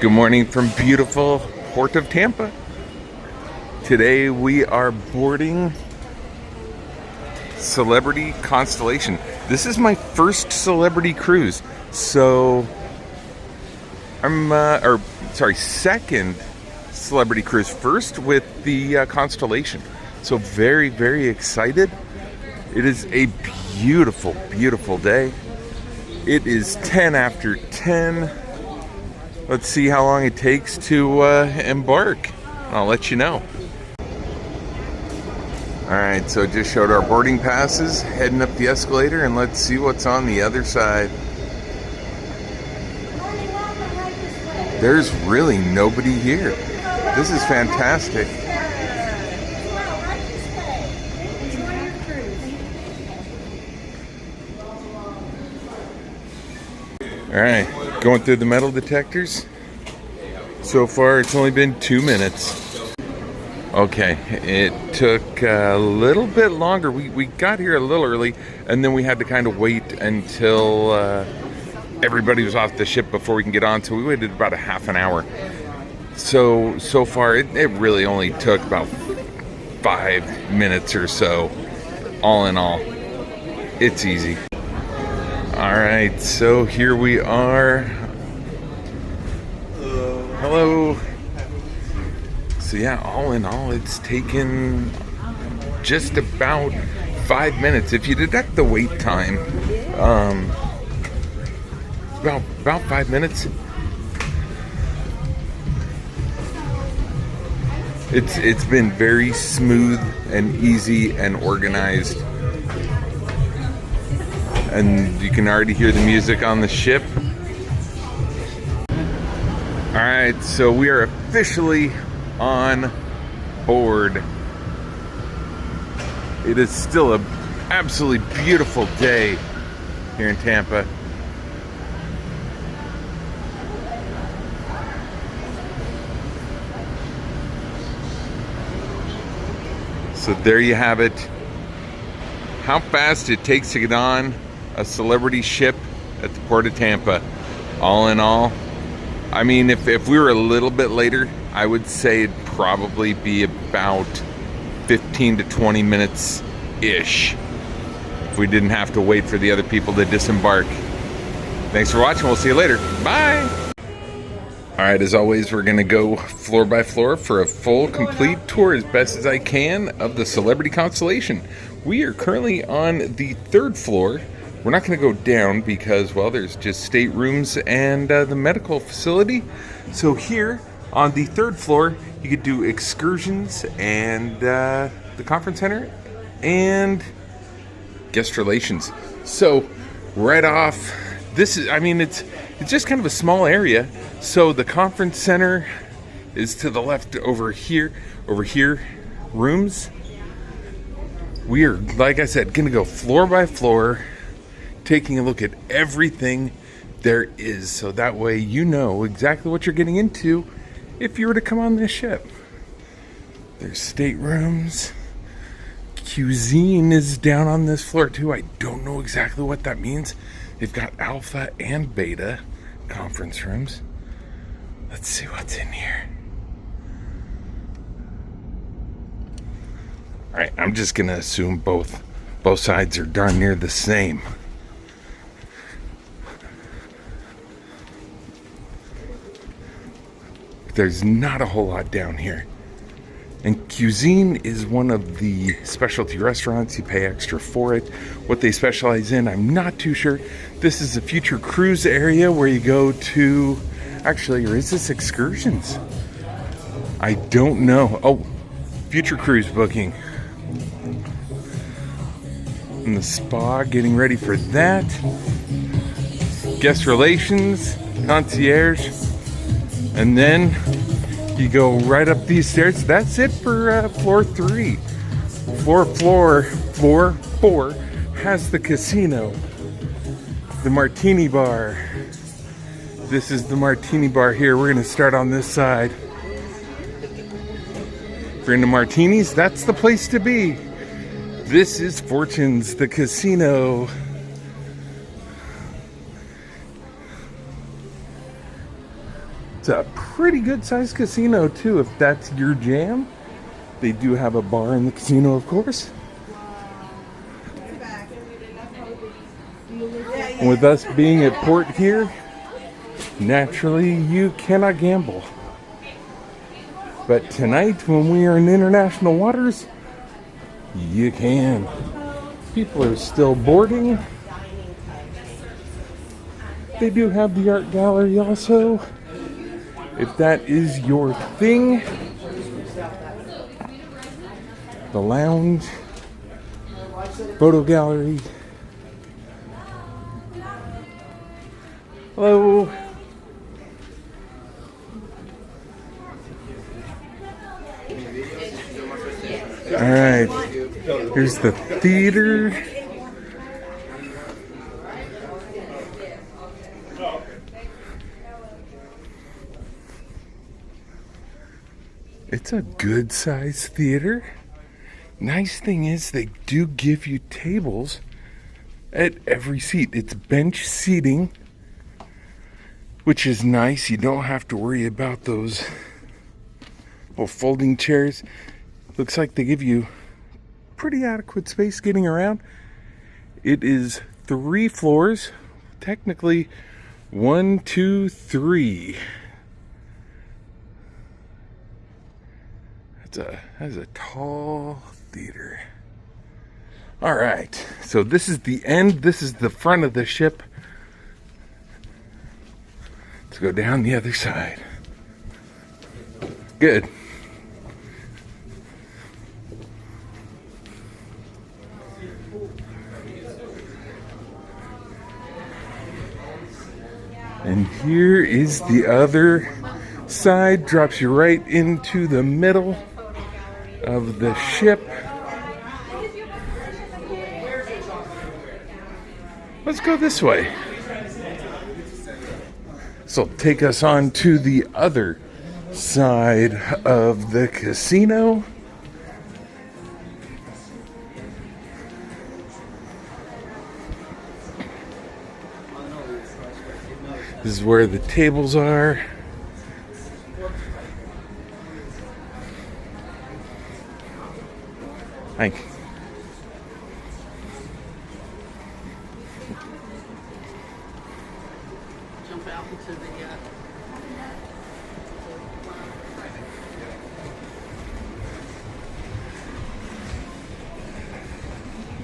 Good morning from beautiful Port of Tampa. Today we are boarding Celebrity Constellation. This is my first celebrity cruise. So second celebrity cruise. First with the Constellation. So very, very excited. It is a beautiful, beautiful day. It is 10 after 10. Let's see how long it takes to embark. I'll let you know. Alright, so just showed our boarding passes, heading up the escalator, and let's see what's on the other side. There's really nobody here. This is fantastic. Alright, going through the metal detectors. So far, it's only been 2 minutes. Okay, it took a little bit longer. We got here a little early, and then we had to kind of wait until everybody was off the ship before we can get on. So we waited about a half an hour. So far, it really only took about 5 minutes or so. All in all, it's easy. Alright, so here we are. Hello. So yeah, all in all, it's taken just about 5 minutes. If you deduct the wait time, about 5 minutes. It's been very smooth and easy and organized. And you can already hear the music on the ship. Alright, so we are officially on board. It is still an absolutely beautiful day here in Tampa. So there you have it. How fast it takes to get on a celebrity ship at the Port of Tampa. All in all, I mean, if we were a little bit later, I would say it'd probably be about 15 to 20 minutes ish if we didn't have to wait for the other people to disembark. Thanks for watching. We'll see you later. Bye. All right, as always, we're gonna go floor by floor for a full, complete tour as best as I can of the Celebrity Constellation. We are currently on the 3rd floor. We're not going to go down because, well, there's just staterooms and the medical facility. So here on the 3rd floor, you could do excursions and the conference center and guest relations. So right off, this is, I mean, it's just kind of a small area. So the conference center is to the left over here, rooms. We are, like I said, going to go floor by floor, taking a look at everything there is, so that way you know exactly what you're getting into if you were to come on this ship. There's staterooms. Cuisine is down on this floor too. I don't know exactly what that means. They've got alpha and beta conference rooms. Let's see what's in here. Alright, I'm just gonna assume both sides are darn near the same. There's not a whole lot down here. And cuisine is one of the specialty restaurants. You pay extra for it. What they specialize in, I'm not too sure. This is a future cruise area where you go to... Actually, or is this excursions? I don't know. Oh, future cruise booking. And the spa, getting ready for that. Guest relations, concierge. And then you go right up these stairs. That's it for floor 3. Floor 4 has the casino, the martini bar. This is the martini bar here. We're going to start on this side. If you're into martinis, that's the place to be. This is Fortune's, the casino. It's a pretty good sized casino too, if that's your jam. They do have a bar in the casino, of course. And with us being at port here, naturally you cannot gamble. But tonight, when we are in international waters, you can. People are still boarding. They do have the art gallery also, if that is your thing. The lounge, photo gallery. Hello. All right, here's the theater. It's a good sized theater. Nice thing is they do give you tables at every seat. It's bench seating, which is nice. You don't have to worry about those folding chairs. Looks like they give you pretty adequate space getting around. It is 3 floors, technically 1, 2, 3. That's a tall theater. All right, so this is the end. This is the front of the ship. Let's go down the other side. Good. And here is the other side. Drops you right into the middle of the ship. Let's go this way. So take us on to the other side of the casino. This is where the tables are. Hi. Jump out into the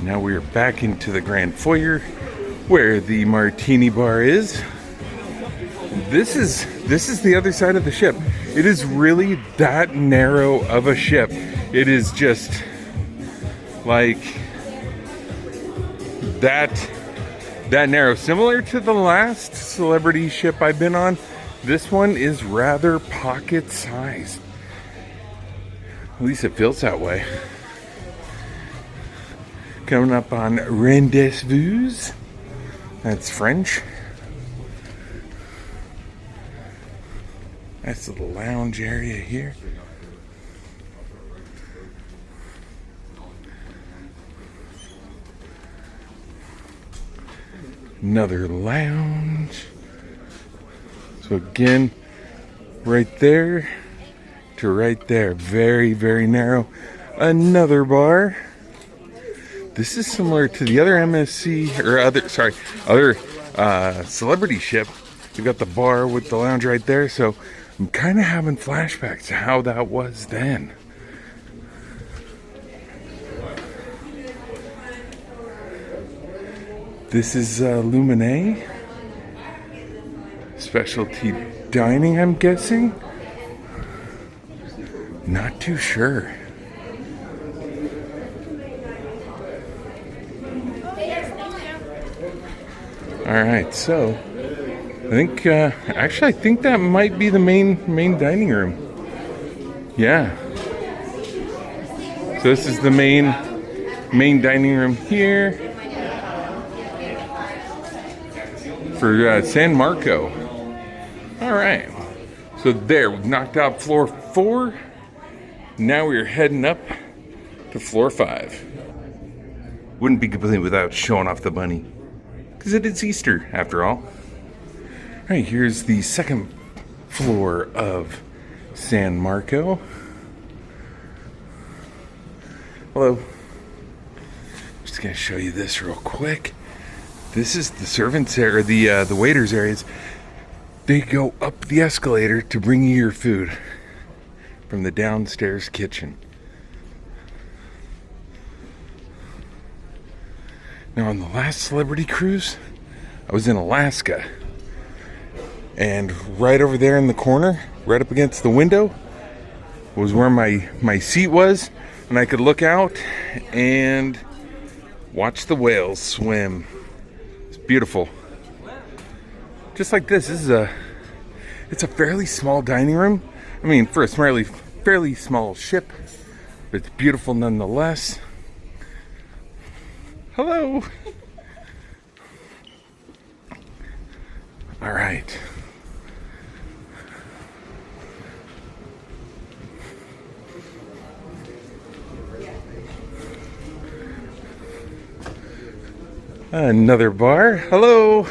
Now we are back into the grand foyer where the martini bar is. This is the other side of the ship. It is really that narrow of a ship. It is just like that narrow. Similar to the last celebrity ship I've been on, this one is rather pocket sized. At least it feels that way. Coming up on rendezvous. That's French. That's the lounge area here. Another lounge. So again, right there to right there. Very, very narrow. Another bar. This is similar to the other MSC, or other celebrity ship. You got the bar with the lounge right there, so I'm kind of having flashbacks to how that was then. This is Lumine. Specialty dining, I'm guessing. Not too sure. All right, so I think actually I think that might be the main dining room. Yeah. So this is the main dining room here for San Marco. All right. So there, we've knocked out floor 4. Now we're heading up to floor 5. Wouldn't be complete without showing off the bunny, because it is Easter after all. All right, here's the second floor of San Marco. Hello. Just gonna show you this real quick. This is the servants area, the waiters areas. They go up the escalator to bring you your food from the downstairs kitchen. Now on the last celebrity cruise, I was in Alaska. And right over there in the corner, right up against the window, was where my seat was. And I could look out and watch the whales swim. It's beautiful. Just like this. It's a fairly small dining room. I mean, for a fairly small ship, but it's beautiful nonetheless. Hello. All right. Another bar. Hello.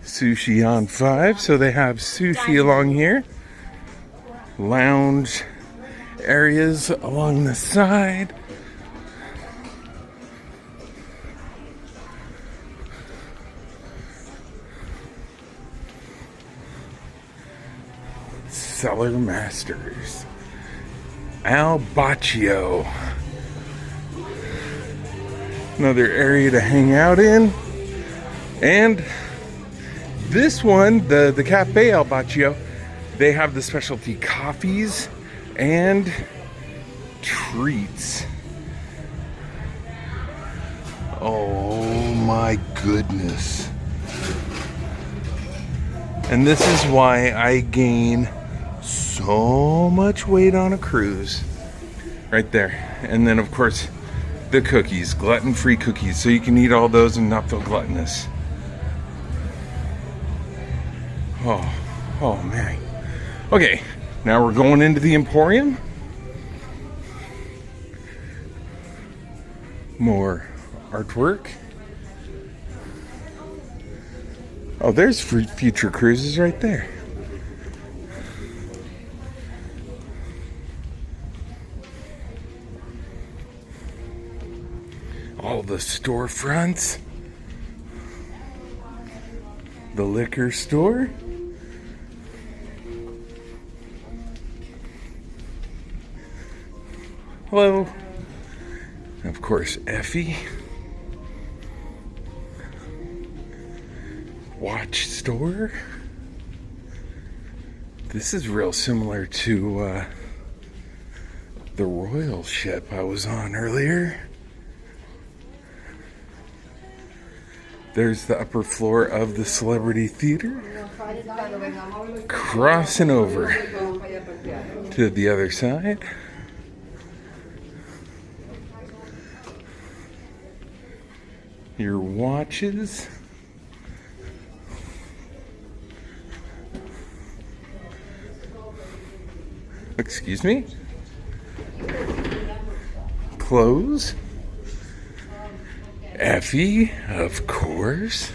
Sushi on 5, so they have sushi along here. Lounge areas along the side. Cellar Masters. Al Baccio. Another area to hang out in. And this one, the Cafe Al Baccio, they have the specialty coffees and treats. Oh my goodness. And this is why I gain so much weight on a cruise. Right there. And then of course the cookies, gluten-free cookies, so you can eat all those and not feel gluttonous. Oh man. Okay, now we're going into the Emporium. More artwork. Oh, there's future cruises right there. All the storefronts. The liquor store. Hello. And of course, Effie. Watch store. This is real similar to the Royal ship I was on earlier. There's the upper floor of the Celebrity Theater. Crossing over to the other side. Your watches. Excuse me? Clothes. Effie, of course.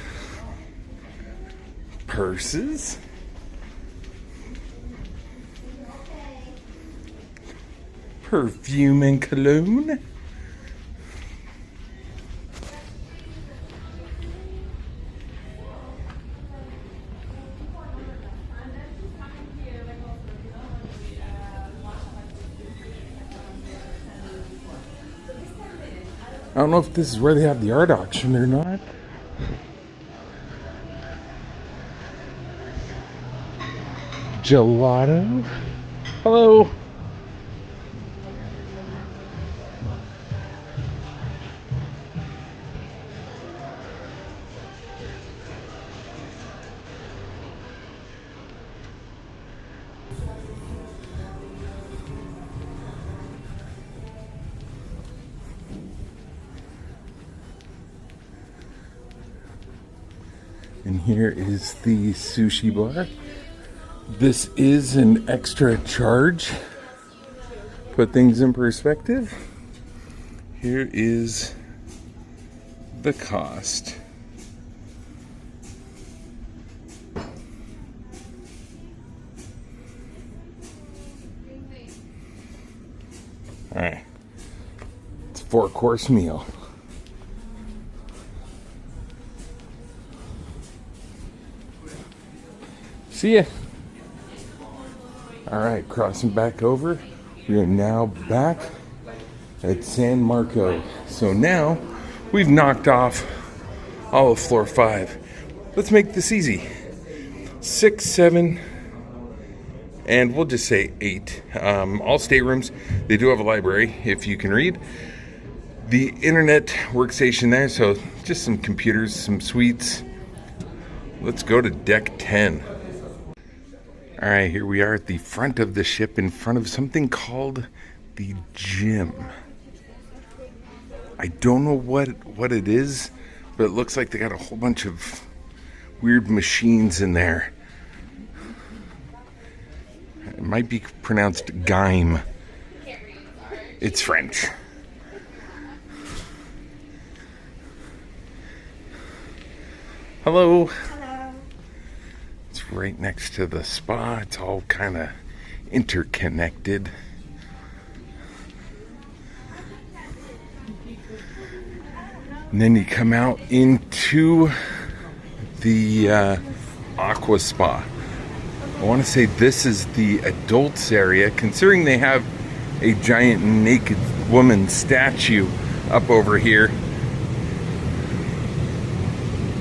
Purses. Perfume and cologne. I don't know if this is where they have the art auction or not. Gelato. Hello. And here is the sushi bar. This is an extra charge. Put things in perspective. Here is the cost. All right. It's a 4-course meal. See ya. All right, crossing back over. We are now back at San Marco. So now we've knocked off all of floor 5. Let's make this easy. 6, 7, and we'll just say 8. All staterooms. They do have a library if you can read. The internet workstation there, so just some computers, some suites. Let's go to deck 10. All right, here we are at the front of the ship in front of something called the gym. I don't know what it is, but it looks like they got a whole bunch of weird machines in there. It might be pronounced Gime. It's French. Hello. It's right next to the spa. It's all kind of interconnected. And then you come out into the aqua spa. I want to say this is the adults area, considering they have a giant naked woman statue up over here.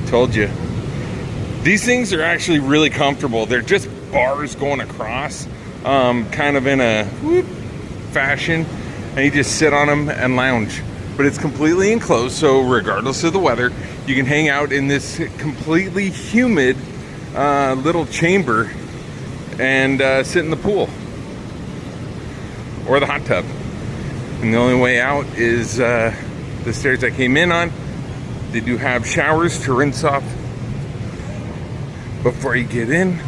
Told you. These things are actually really comfortable. They're just bars going across, kind of in a whoop fashion, and you just sit on them and lounge. But it's completely enclosed, so regardless of the weather, you can hang out in this completely humid little chamber and sit in the pool or the hot tub. And the only way out is the stairs I came in on. They do have showers to rinse off before you get in.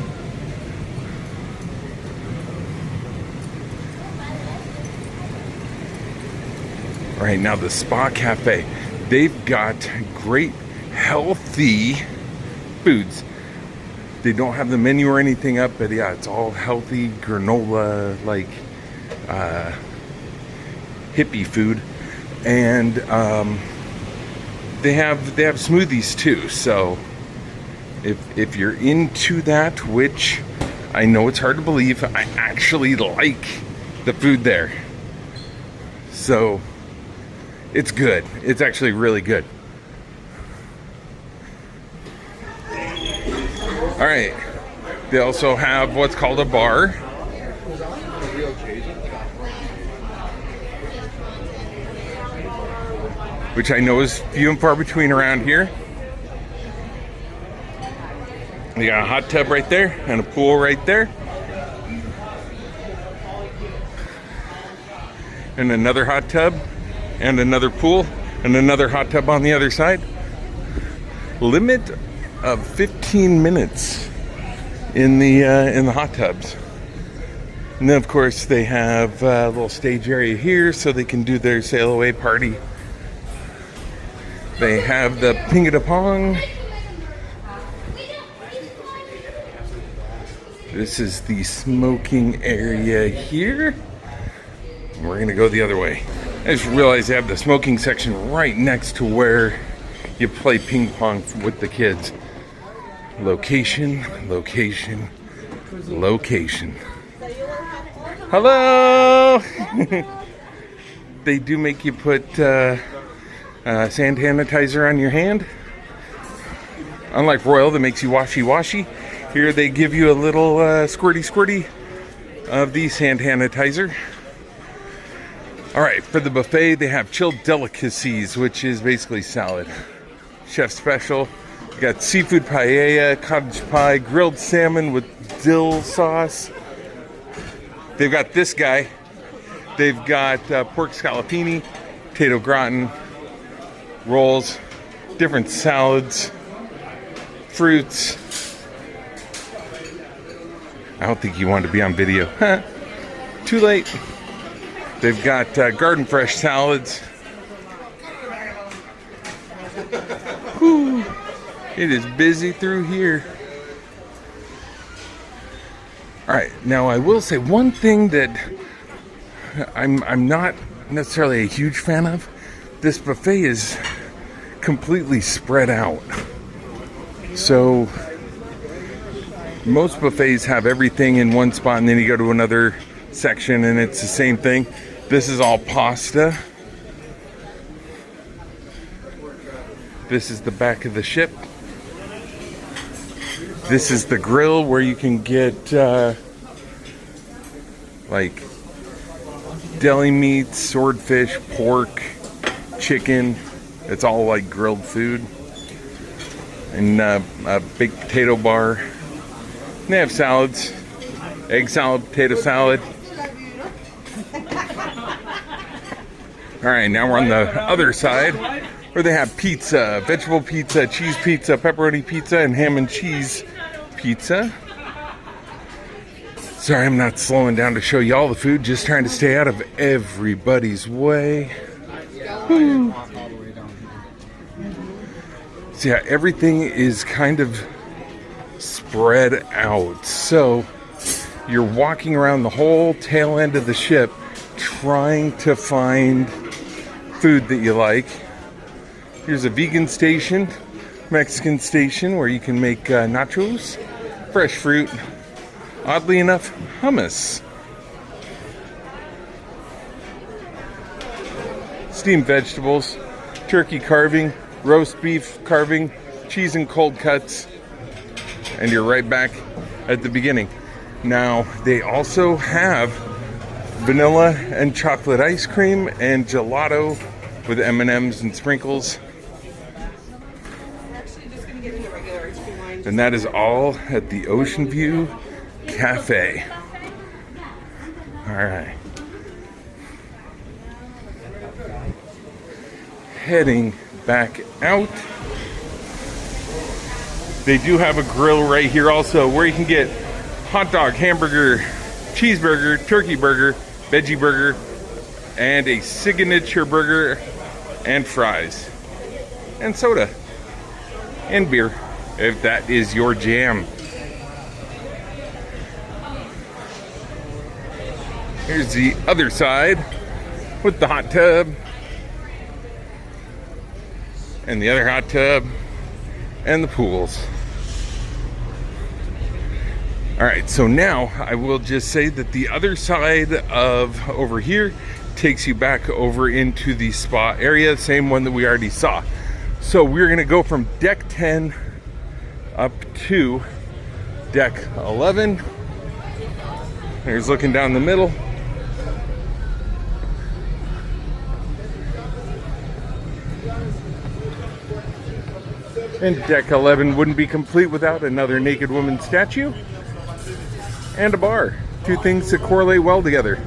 All right, now the Spa Cafe. They've got great healthy foods. They don't have the menu or anything up, but yeah, it's all healthy granola, like hippie food. And they have smoothies too. So if you're into that, which I know it's hard to believe, I actually like the food there. So it's good. It's actually really good. All right. They also have what's called a bar. Which I know is few and far between around here. You got a hot tub right there and a pool right there. And another hot tub and another pool and another hot tub on the other side. Limit of 15 minutes in the hot tubs. And then of course they have a little stage area here so they can do their sail away party. They have the ping-a-pong. This is the smoking area here. We're gonna go the other way. I just realized they have the smoking section right next to where you play ping pong with the kids. Location, location, location. Hello! They do make you put sand sanitizer on your hand. Unlike Royal that makes you washy-washy, here they give you a little squirty of the sand sanitizer. All right, for the buffet, they have chilled delicacies, which is basically salad. Chef special. You got seafood paella, cottage pie, grilled salmon with dill sauce. They've got this guy. They've got pork scallopini, potato gratin, rolls, different salads, fruits. I don't think you want to be on video. Too late. They've got garden fresh salads. Whew. It is busy through here. All right, now I will say one thing that I'm not necessarily a huge fan of. This buffet is completely spread out. So most buffets have everything in one spot and then you go to another section and it's the same thing. This is all pasta. This is the back of the ship. This is the grill where you can get like deli meat, swordfish, pork, chicken. It's all like grilled food. And a big potato bar. And they have salads. Egg salad, potato salad. Alright, now we're on the other side where they have pizza, vegetable pizza, cheese pizza, pepperoni pizza, and ham and cheese pizza. Sorry, I'm not slowing down to show you all the food, just trying to stay out of everybody's way. Woo. So yeah, everything is kind of spread out. So you're walking around the whole tail end of the ship trying to find food that you like. Here's a vegan station, Mexican station where you can make nachos, fresh fruit, oddly enough, hummus, steamed vegetables, turkey carving, roast beef carving, cheese and cold cuts, and you're right back at the beginning. Now, they also have vanilla and chocolate ice cream and gelato with M&Ms and sprinkles. And that is all at the Ocean View Cafe. All right. Heading back out. They do have a grill right here also where you can get hot dog, hamburger, cheeseburger, turkey burger, veggie burger, and a signature burger and fries and soda and beer if that is your jam. Here's the other side with the hot tub and the other hot tub and the pools. All right, so now I will just say that the other side of over here takes you back over into the spa area, same one that we already saw. So we're gonna go from deck 10 up to deck 11. There's looking down the middle. And deck 11 wouldn't be complete without another naked woman statue and a bar. Two things that correlate well together.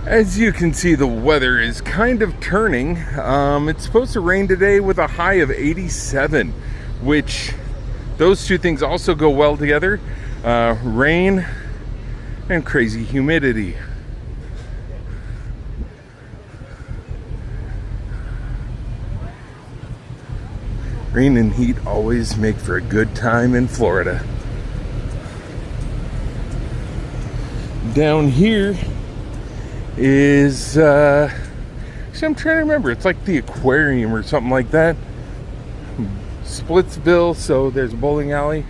As you can see, the weather is kind of turning. It's supposed to rain today with a high of 87, which those two things also go well together. Rain and crazy humidity. Rain and heat always make for a good time in Florida. Down here is, actually I'm trying to remember, it's like the aquarium or something like that. Splitsville, so there's a bowling alley.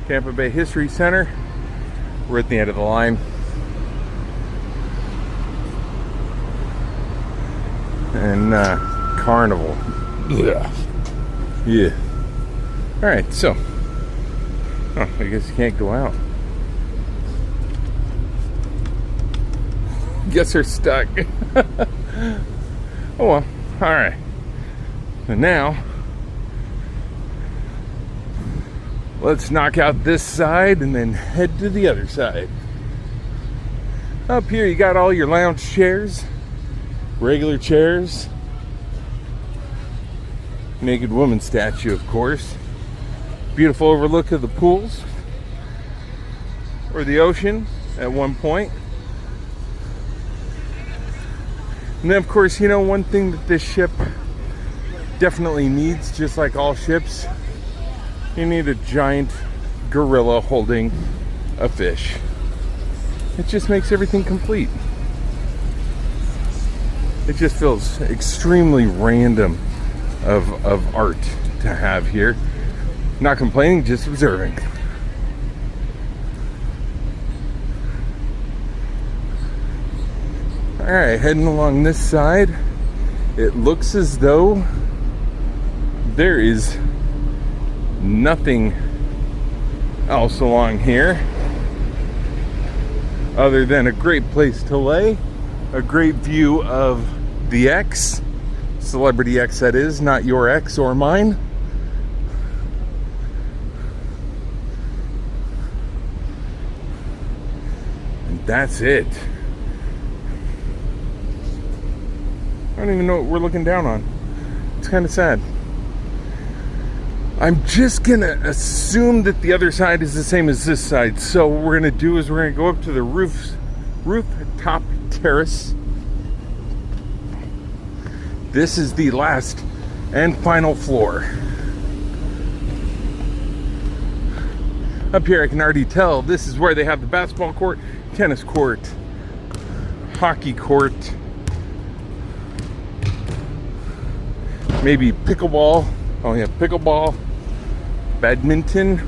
Tampa Bay History Center. We're at the end of the line. And Carnival. Yeah. Alright, so. Oh, I guess you can't go out. Guess they're stuck. Oh well. Alright. So now, let's knock out this side and then head to the other side. Up here you got all your lounge chairs, regular chairs, naked woman statue of course, beautiful overlook of the pools or the ocean at one point. And then of course, you know, one thing that this ship definitely needs, just like all ships, you need a giant gorilla holding a fish. It just makes everything complete. It just feels extremely random of art to have here. Not complaining, just observing. Alright, heading along this side. It looks as though there is nothing else along here other than a great place to lay, a great view of the X, Celebrity X that is, not your ex or mine. And that's it. I don't even know what we're looking down on. It's kind of sad. I'm just gonna assume that the other side is the same as this side. So what we're gonna do is we're gonna go up to the rooftop terrace. This is the last and final floor. Up here I can already tell this is where they have the basketball court, tennis court, hockey court, maybe pickleball. Oh yeah, pickleball, badminton.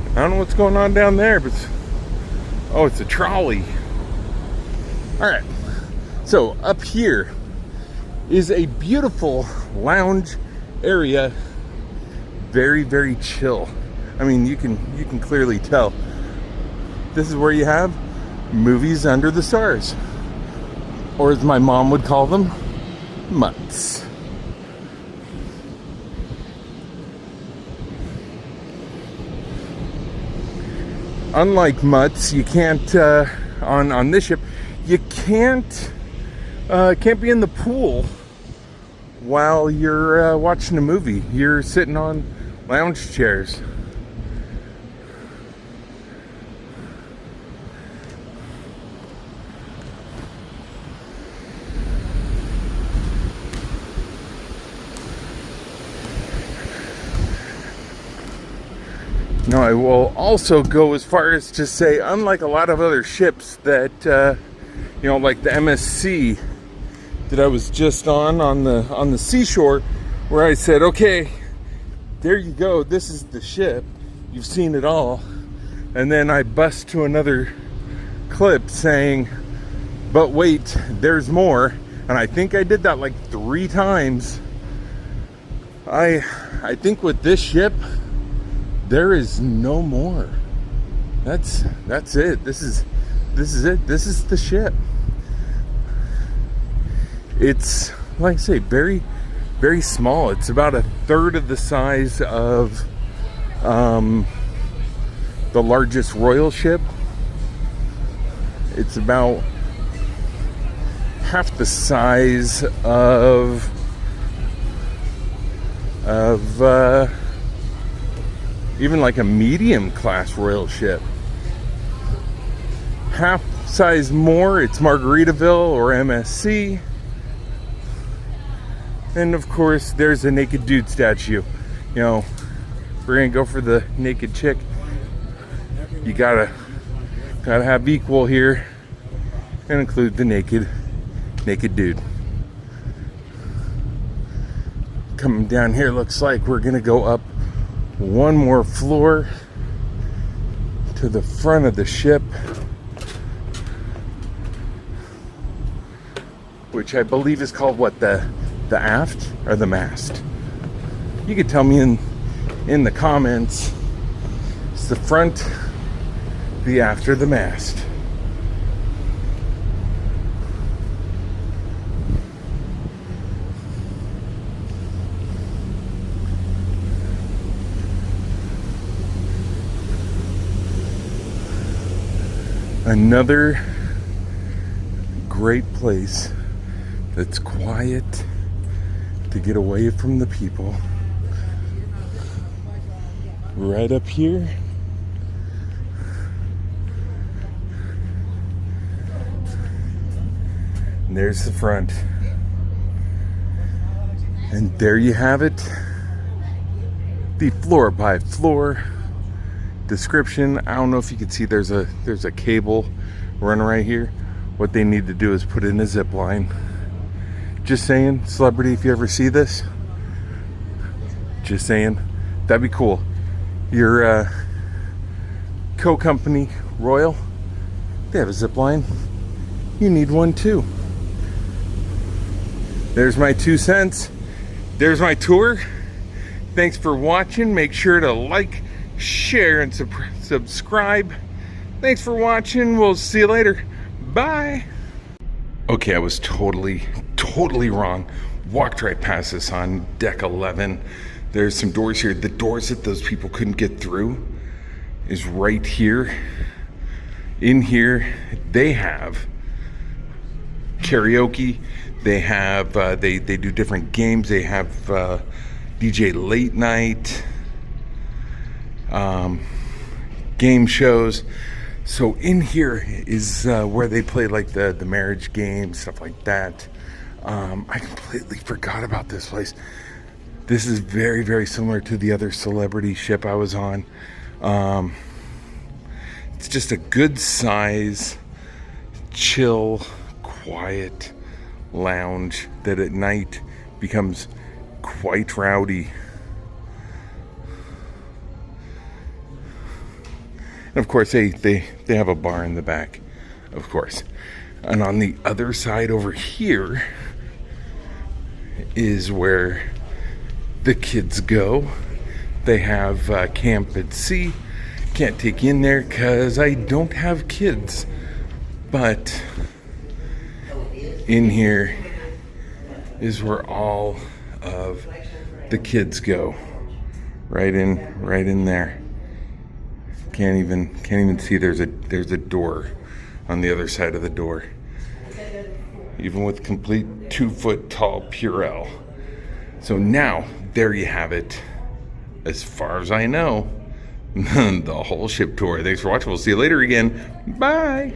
I don't know what's going on down there, but oh, it's a trolley. All right, so up here is a beautiful lounge area. Very, very chill. I mean, you can clearly tell. This is where you have movies under the stars, or as my mom would call them, mutts. Unlike mutts, you can't on this ship. You can't be in the pool while you're watching a movie. You're sitting on lounge chairs. Now, I will also go as far as to say, unlike a lot of other ships that, you know, like the MSC that I was just on the seashore, where I said, okay, there you go, this is the ship, you've seen it all, and then I bust to another clip saying, but wait, there's more, and I think I did that like 3 times. I think with this ship, there is no more. That's it. This is it. This is the ship. It's, like I say, very, very small. It's about 1/3 of the size of the largest royal ship. It's about half the size of even like a medium class royal ship. Half size more, it's Margaritaville or MSC. And of course, there's a naked dude statue. You know, we're gonna go for the naked chick. You gotta have equal here and include the naked dude. Coming down here, looks like we're gonna go up one more floor to the front of the ship, which I believe is called what, the aft or the mast? You could tell me in the comments. It's the front, the aft, or the mast. Another great place that's quiet to get away from the people. Right up here, and there's the front. And there you have it. The floor by floor description. I don't know if you can see there's a cable running right here. What they need to do is put in a zip line. Just saying, celebrity, if you ever see this, just saying, that'd be cool. Your co-company, Royal, they have a zip line. You need one too. There's my 2 cents. There's my tour. Thanks for watching. Make sure to like, share, and subscribe. Thanks for watching. We'll see you later. Bye. Okay, I was totally wrong. Walked right past this on deck 11. There's some doors here. The doors that those people couldn't get through is right here. In here, they have karaoke. They have they do different games. They have DJ late night, game shows. So in here is where they play like the marriage game, stuff like that. I completely forgot about this place. This is very similar to the other celebrity ship I was on. It's just a good size, chill, quiet lounge that at night becomes quite rowdy. And of course they have a bar in the back, of course. And on the other side over here is where the kids go. They have camp at sea. Can't take you in there because I don't have kids, but in here is where all of the kids go. Right in there. Can't even see there's a door on the other side of the door. Even with complete 2-foot tall Purell. So now there you have it. As far as I know, the whole ship tour. Thanks for watching. We'll see you later again. Bye.